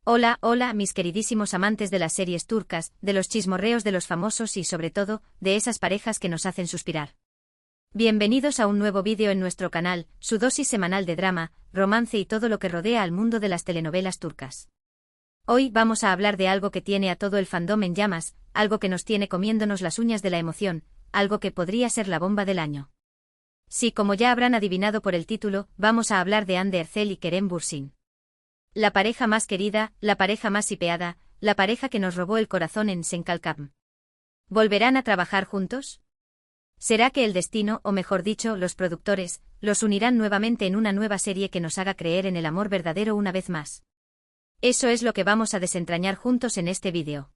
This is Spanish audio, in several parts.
Hola, hola, mis queridísimos amantes de las series turcas, de los chismorreos de los famosos y sobre todo, de esas parejas que nos hacen suspirar. Bienvenidos a un nuevo vídeo en nuestro canal, su dosis semanal de drama, romance y todo lo que rodea al mundo de las telenovelas turcas. Hoy vamos a hablar de algo que tiene a todo el fandom en llamas, algo que nos tiene comiéndonos las uñas de la emoción, algo que podría ser la bomba del año. Sí, como ya habrán adivinado por el título, vamos a hablar de Hande Erçel y Kerem Bürsin. La pareja más querida, la pareja más hipeada, la pareja que nos robó el corazón en Senkalkam. ¿Volverán a trabajar juntos? ¿Será que el destino, o mejor dicho, los productores, los unirán nuevamente en una nueva serie que nos haga creer en el amor verdadero una vez más? Eso es lo que vamos a desentrañar juntos en este vídeo.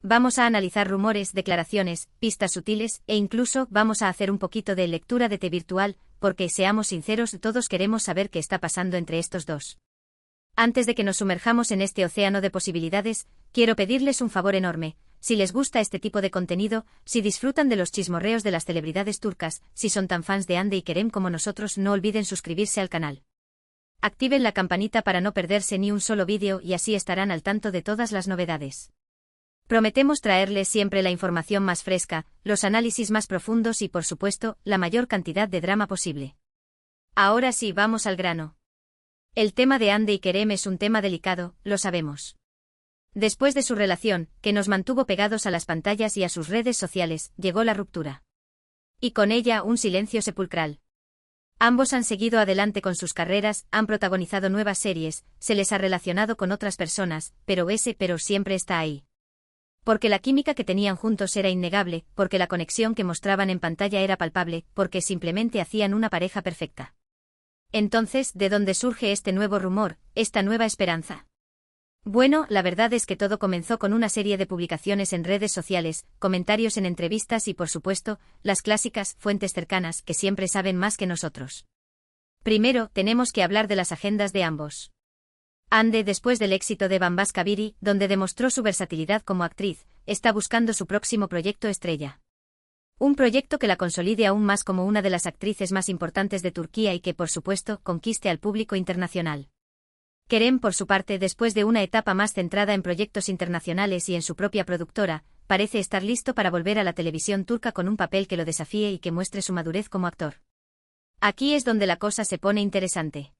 Vamos a analizar rumores, declaraciones, pistas sutiles, e incluso vamos a hacer un poquito de lectura de té virtual, porque, seamos sinceros, todos queremos saber qué está pasando entre estos dos. Antes de que nos sumerjamos en este océano de posibilidades, quiero pedirles un favor enorme. Si les gusta este tipo de contenido, si disfrutan de los chismorreos de las celebridades turcas, si son tan fans de Hande y Kerem como nosotros, no olviden suscribirse al canal. Activen la campanita para no perderse ni un solo vídeo y así estarán al tanto de todas las novedades. Prometemos traerles siempre la información más fresca, los análisis más profundos y, por supuesto, la mayor cantidad de drama posible. Ahora sí, vamos al grano. El tema de Hande y Kerem es un tema delicado, lo sabemos. Después de su relación, que nos mantuvo pegados a las pantallas y a sus redes sociales, llegó la ruptura. Y con ella un silencio sepulcral. Ambos han seguido adelante con sus carreras, han protagonizado nuevas series, se les ha relacionado con otras personas, pero ese pero siempre está ahí. Porque la química que tenían juntos era innegable, porque la conexión que mostraban en pantalla era palpable, porque simplemente hacían una pareja perfecta. Entonces, ¿de dónde surge este nuevo rumor, esta nueva esperanza? Bueno, la verdad es que todo comenzó con una serie de publicaciones en redes sociales, comentarios en entrevistas y, por supuesto, las clásicas fuentes cercanas que siempre saben más que nosotros. Primero, tenemos que hablar de las agendas de ambos. Hande, después del éxito de Bambas Kabiri, donde demostró su versatilidad como actriz, está buscando su próximo proyecto estrella. Un proyecto que la consolide aún más como una de las actrices más importantes de Turquía y que, por supuesto, conquiste al público internacional. Kerem, por su parte, después de una etapa más centrada en proyectos internacionales y en su propia productora, parece estar listo para volver a la televisión turca con un papel que lo desafíe y que muestre su madurez como actor. Aquí es donde la cosa se pone interesante.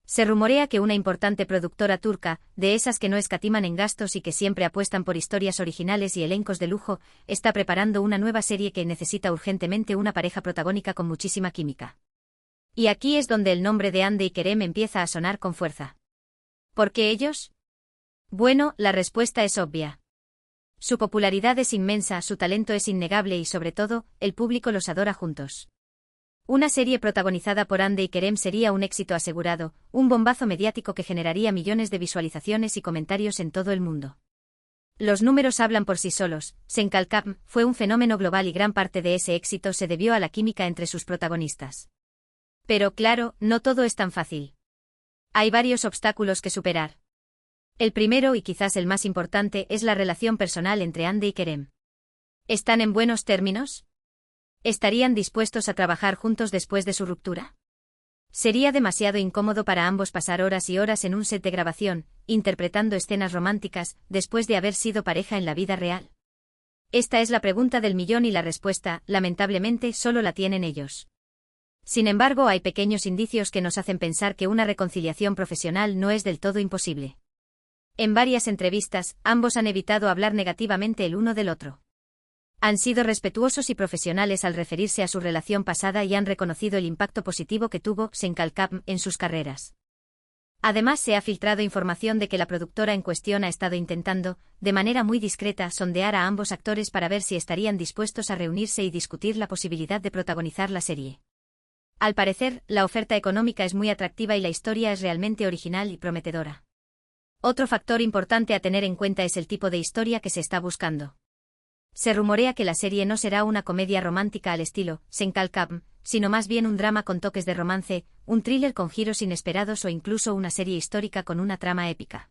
Se rumorea que una importante productora turca, de esas que no escatiman en gastos y que siempre apuestan por historias originales y elencos de lujo, está preparando una nueva serie que necesita urgentemente una pareja protagónica con muchísima química. Y aquí es donde el nombre de Hande y Kerem empieza a sonar con fuerza. ¿Por qué ellos? Bueno, la respuesta es obvia. Su popularidad es inmensa, su talento es innegable y, sobre todo, el público los adora juntos. Una serie protagonizada por Hande y Kerem sería un éxito asegurado, un bombazo mediático que generaría millones de visualizaciones y comentarios en todo el mundo. Los números hablan por sí solos. Senkalkam fue un fenómeno global y gran parte de ese éxito se debió a la química entre sus protagonistas. Pero claro, no todo es tan fácil. Hay varios obstáculos que superar. El primero y quizás el más importante es la relación personal entre Hande y Kerem. ¿Están en buenos términos? ¿Estarían dispuestos a trabajar juntos después de su ruptura? Sería demasiado incómodo para ambos pasar horas y horas en un set de grabación, interpretando escenas románticas, después de haber sido pareja en la vida real. Esta es la pregunta del millón y la respuesta, lamentablemente, solo la tienen ellos. Sin embargo, hay pequeños indicios que nos hacen pensar que una reconciliación profesional no es del todo imposible. En varias entrevistas, ambos han evitado hablar negativamente el uno del otro. Han sido respetuosos y profesionales al referirse a su relación pasada y han reconocido el impacto positivo que tuvo Senkalkam en sus carreras. Además, se ha filtrado información de que la productora en cuestión ha estado intentando, de manera muy discreta, sondear a ambos actores para ver si estarían dispuestos a reunirse y discutir la posibilidad de protagonizar la serie. Al parecer, la oferta económica es muy atractiva y la historia es realmente original y prometedora. Otro factor importante a tener en cuenta es el tipo de historia que se está buscando. Se rumorea que la serie no será una comedia romántica al estilo Senkalkam, sino más bien un drama con toques de romance, un thriller con giros inesperados o incluso una serie histórica con una trama épica.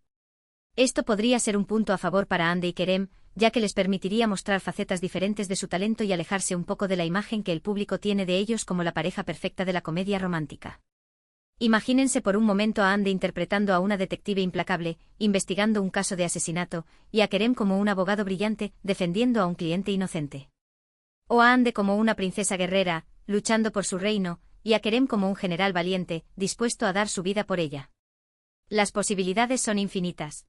Esto podría ser un punto a favor para Hande y Kerem, ya que les permitiría mostrar facetas diferentes de su talento y alejarse un poco de la imagen que el público tiene de ellos como la pareja perfecta de la comedia romántica. Imagínense por un momento a Ande interpretando a una detective implacable, investigando un caso de asesinato, y a Kerem como un abogado brillante, defendiendo a un cliente inocente. O a Ande como una princesa guerrera, luchando por su reino, y a Kerem como un general valiente, dispuesto a dar su vida por ella. Las posibilidades son infinitas.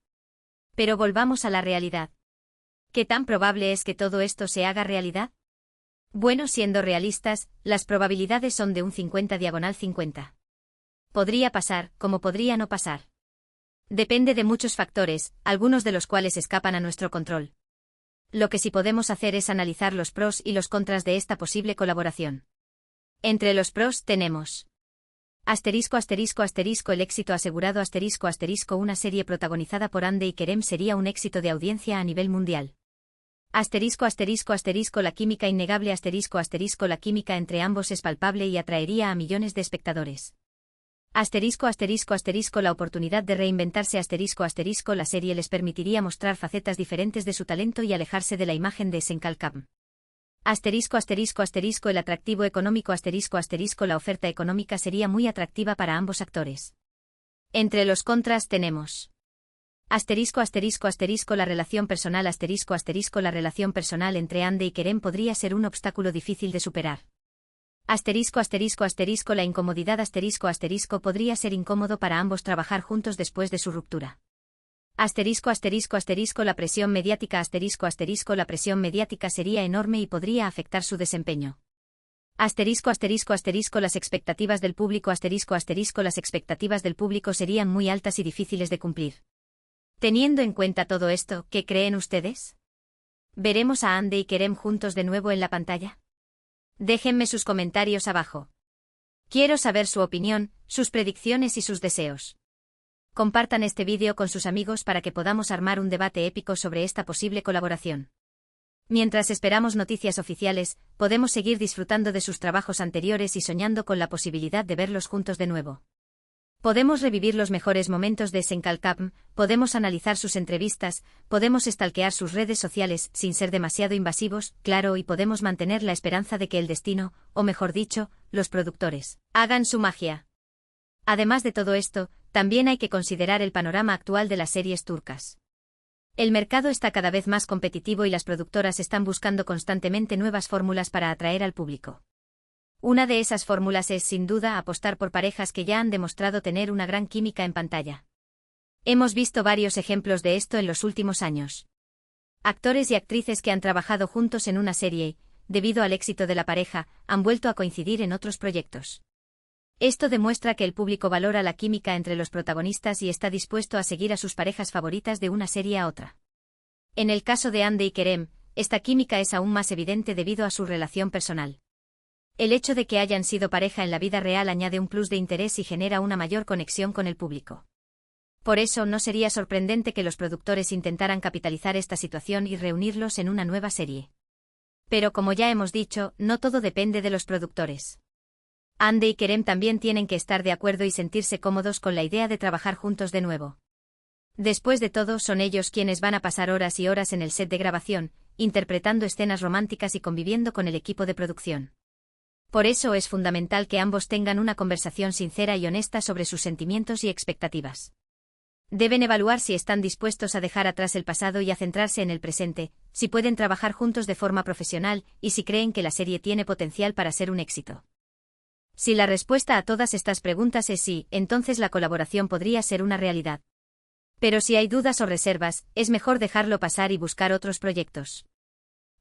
Pero volvamos a la realidad. ¿Qué tan probable es que todo esto se haga realidad? Bueno, siendo realistas, las probabilidades son de un 50/50. Podría pasar, como podría no pasar. Depende de muchos factores, algunos de los cuales escapan a nuestro control. Lo que sí podemos hacer es analizar los pros y los contras de esta posible colaboración. Entre los pros tenemos ****** el éxito asegurado ***** una serie protagonizada por Ande y Kerem sería un éxito de audiencia a nivel mundial. ***** la química innegable ***** la química entre ambos es palpable y atraería a millones de espectadores. La oportunidad de reinventarse la serie les permitiría mostrar facetas diferentes de su talento y alejarse de la imagen de Senkalkam. El atractivo económico la oferta económica sería muy atractiva para ambos actores. Entre los contras tenemos la relación personal la relación personal entre Ande y Kerem podría ser un obstáculo difícil de superar. La incomodidad podría ser incómodo para ambos trabajar juntos después de su ruptura. La presión mediática la presión mediática sería enorme y podría afectar su desempeño. Las expectativas del público las expectativas del público serían muy altas y difíciles de cumplir. Teniendo en cuenta todo esto, ¿qué creen ustedes? ¿Veremos a Ande y Kerem juntos de nuevo en la pantalla? Déjenme sus comentarios abajo. Quiero saber su opinión, sus predicciones y sus deseos. Compartan este vídeo con sus amigos para que podamos armar un debate épico sobre esta posible colaboración. Mientras esperamos noticias oficiales, podemos seguir disfrutando de sus trabajos anteriores y soñando con la posibilidad de verlos juntos de nuevo. Podemos revivir los mejores momentos de Senkalkam, podemos analizar sus entrevistas, podemos stalkear sus redes sociales sin ser demasiado invasivos, claro, y podemos mantener la esperanza de que el destino, o mejor dicho, los productores, hagan su magia. Además de todo esto, también hay que considerar el panorama actual de las series turcas. El mercado está cada vez más competitivo y las productoras están buscando constantemente nuevas fórmulas para atraer al público. Una de esas fórmulas es, sin duda, apostar por parejas que ya han demostrado tener una gran química en pantalla. Hemos visto varios ejemplos de esto en los últimos años. Actores y actrices que han trabajado juntos en una serie y, debido al éxito de la pareja, han vuelto a coincidir en otros proyectos. Esto demuestra que el público valora la química entre los protagonistas y está dispuesto a seguir a sus parejas favoritas de una serie a otra. En el caso de Ande y Kerem, esta química es aún más evidente debido a su relación personal. El hecho de que hayan sido pareja en la vida real añade un plus de interés y genera una mayor conexión con el público. Por eso no sería sorprendente que los productores intentaran capitalizar esta situación y reunirlos en una nueva serie. Pero como ya hemos dicho, no todo depende de los productores. Ande y Kerem también tienen que estar de acuerdo y sentirse cómodos con la idea de trabajar juntos de nuevo. Después de todo, son ellos quienes van a pasar horas y horas en el set de grabación, interpretando escenas románticas y conviviendo con el equipo de producción. Por eso es fundamental que ambos tengan una conversación sincera y honesta sobre sus sentimientos y expectativas. Deben evaluar si están dispuestos a dejar atrás el pasado y a centrarse en el presente, si pueden trabajar juntos de forma profesional y si creen que la serie tiene potencial para ser un éxito. Si la respuesta a todas estas preguntas es sí, entonces la colaboración podría ser una realidad. Pero si hay dudas o reservas, es mejor dejarlo pasar y buscar otros proyectos.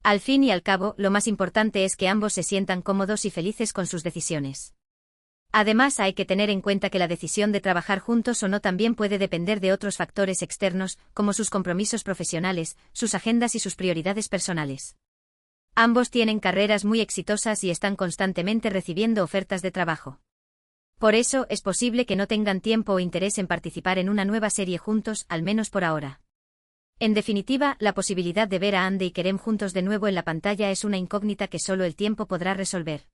Al fin y al cabo, lo más importante es que ambos se sientan cómodos y felices con sus decisiones. Además, hay que tener en cuenta que la decisión de trabajar juntos o no también puede depender de otros factores externos, como sus compromisos profesionales, sus agendas y sus prioridades personales. Ambos tienen carreras muy exitosas y están constantemente recibiendo ofertas de trabajo. Por eso, es posible que no tengan tiempo o interés en participar en una nueva serie juntos, al menos por ahora. En definitiva, la posibilidad de ver a Ande y Kerem juntos de nuevo en la pantalla es una incógnita que solo el tiempo podrá resolver.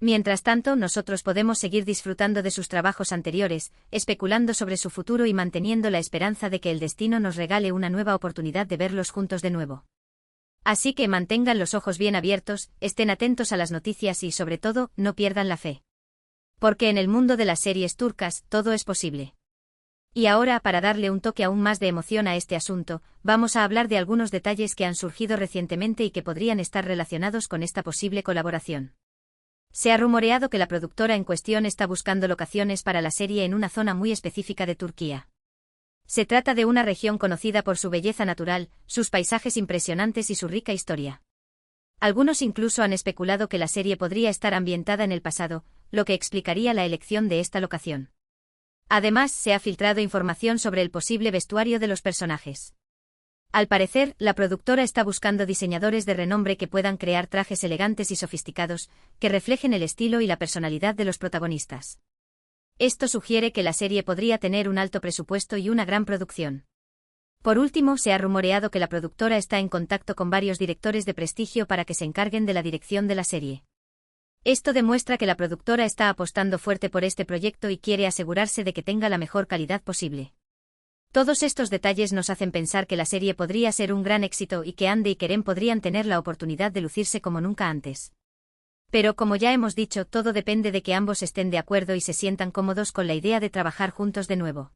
Mientras tanto, nosotros podemos seguir disfrutando de sus trabajos anteriores, especulando sobre su futuro y manteniendo la esperanza de que el destino nos regale una nueva oportunidad de verlos juntos de nuevo. Así que mantengan los ojos bien abiertos, estén atentos a las noticias y, sobre todo, no pierdan la fe. Porque en el mundo de las series turcas, todo es posible. Y ahora, para darle un toque aún más de emoción a este asunto, vamos a hablar de algunos detalles que han surgido recientemente y que podrían estar relacionados con esta posible colaboración. Se ha rumoreado que la productora en cuestión está buscando locaciones para la serie en una zona muy específica de Turquía. Se trata de una región conocida por su belleza natural, sus paisajes impresionantes y su rica historia. Algunos incluso han especulado que la serie podría estar ambientada en el pasado, lo que explicaría la elección de esta locación. Además, se ha filtrado información sobre el posible vestuario de los personajes. Al parecer, la productora está buscando diseñadores de renombre que puedan crear trajes elegantes y sofisticados, que reflejen el estilo y la personalidad de los protagonistas. Esto sugiere que la serie podría tener un alto presupuesto y una gran producción. Por último, se ha rumoreado que la productora está en contacto con varios directores de prestigio para que se encarguen de la dirección de la serie. Esto demuestra que la productora está apostando fuerte por este proyecto y quiere asegurarse de que tenga la mejor calidad posible. Todos estos detalles nos hacen pensar que la serie podría ser un gran éxito y que Hande y Kerem podrían tener la oportunidad de lucirse como nunca antes. Pero como ya hemos dicho, todo depende de que ambos estén de acuerdo y se sientan cómodos con la idea de trabajar juntos de nuevo.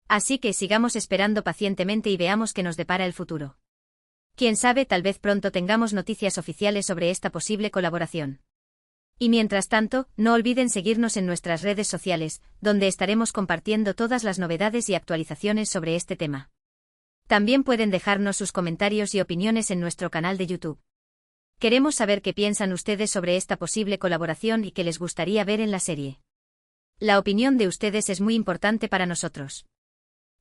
Así que sigamos esperando pacientemente y veamos qué nos depara el futuro. Quién sabe, tal vez pronto tengamos noticias oficiales sobre esta posible colaboración. Y mientras tanto, no olviden seguirnos en nuestras redes sociales, donde estaremos compartiendo todas las novedades y actualizaciones sobre este tema. También pueden dejarnos sus comentarios y opiniones en nuestro canal de YouTube. Queremos saber qué piensan ustedes sobre esta posible colaboración y qué les gustaría ver en la serie. La opinión de ustedes es muy importante para nosotros.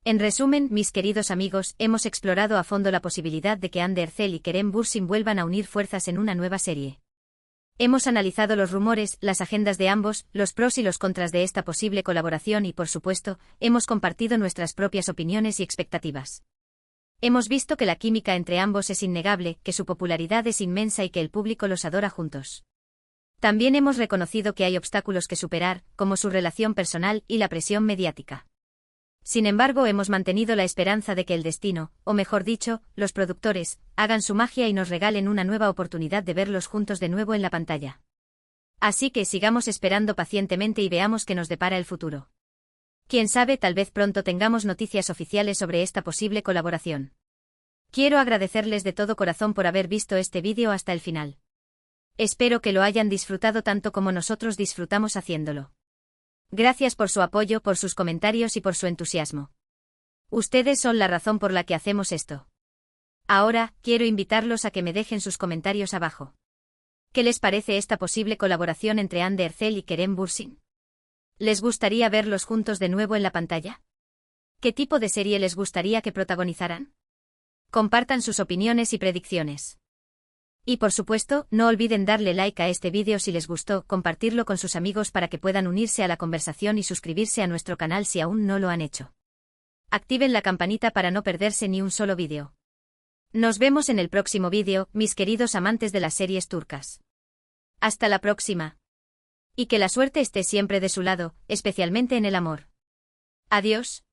En resumen, mis queridos amigos, hemos explorado a fondo la posibilidad de que Hande Erçel y Kerem Bürsin vuelvan a unir fuerzas en una nueva serie. Hemos analizado los rumores, las agendas de ambos, los pros y los contras de esta posible colaboración y, por supuesto, hemos compartido nuestras propias opiniones y expectativas. Hemos visto que la química entre ambos es innegable, que su popularidad es inmensa y que el público los adora juntos. También hemos reconocido que hay obstáculos que superar, como su relación personal y la presión mediática. Sin embargo, hemos mantenido la esperanza de que el destino, o mejor dicho, los productores, hagan su magia y nos regalen una nueva oportunidad de verlos juntos de nuevo en la pantalla. Así que sigamos esperando pacientemente y veamos qué nos depara el futuro. Quién sabe, tal vez pronto tengamos noticias oficiales sobre esta posible colaboración. Quiero agradecerles de todo corazón por haber visto este vídeo hasta el final. Espero que lo hayan disfrutado tanto como nosotros disfrutamos haciéndolo. Gracias por su apoyo, por sus comentarios y por su entusiasmo. Ustedes son la razón por la que hacemos esto. Ahora, quiero invitarlos a que me dejen sus comentarios abajo. ¿Qué les parece esta posible colaboración entre Hande Erçel y Kerem Bürsin? ¿Les gustaría verlos juntos de nuevo en la pantalla? ¿Qué tipo de serie les gustaría que protagonizaran? Compartan sus opiniones y predicciones. Y por supuesto, no olviden darle like a este vídeo si les gustó, compartirlo con sus amigos para que puedan unirse a la conversación y suscribirse a nuestro canal si aún no lo han hecho. Activen la campanita para no perderse ni un solo vídeo. Nos vemos en el próximo vídeo, mis queridos amantes de las series turcas. Hasta la próxima. Y que la suerte esté siempre de su lado, especialmente en el amor. Adiós.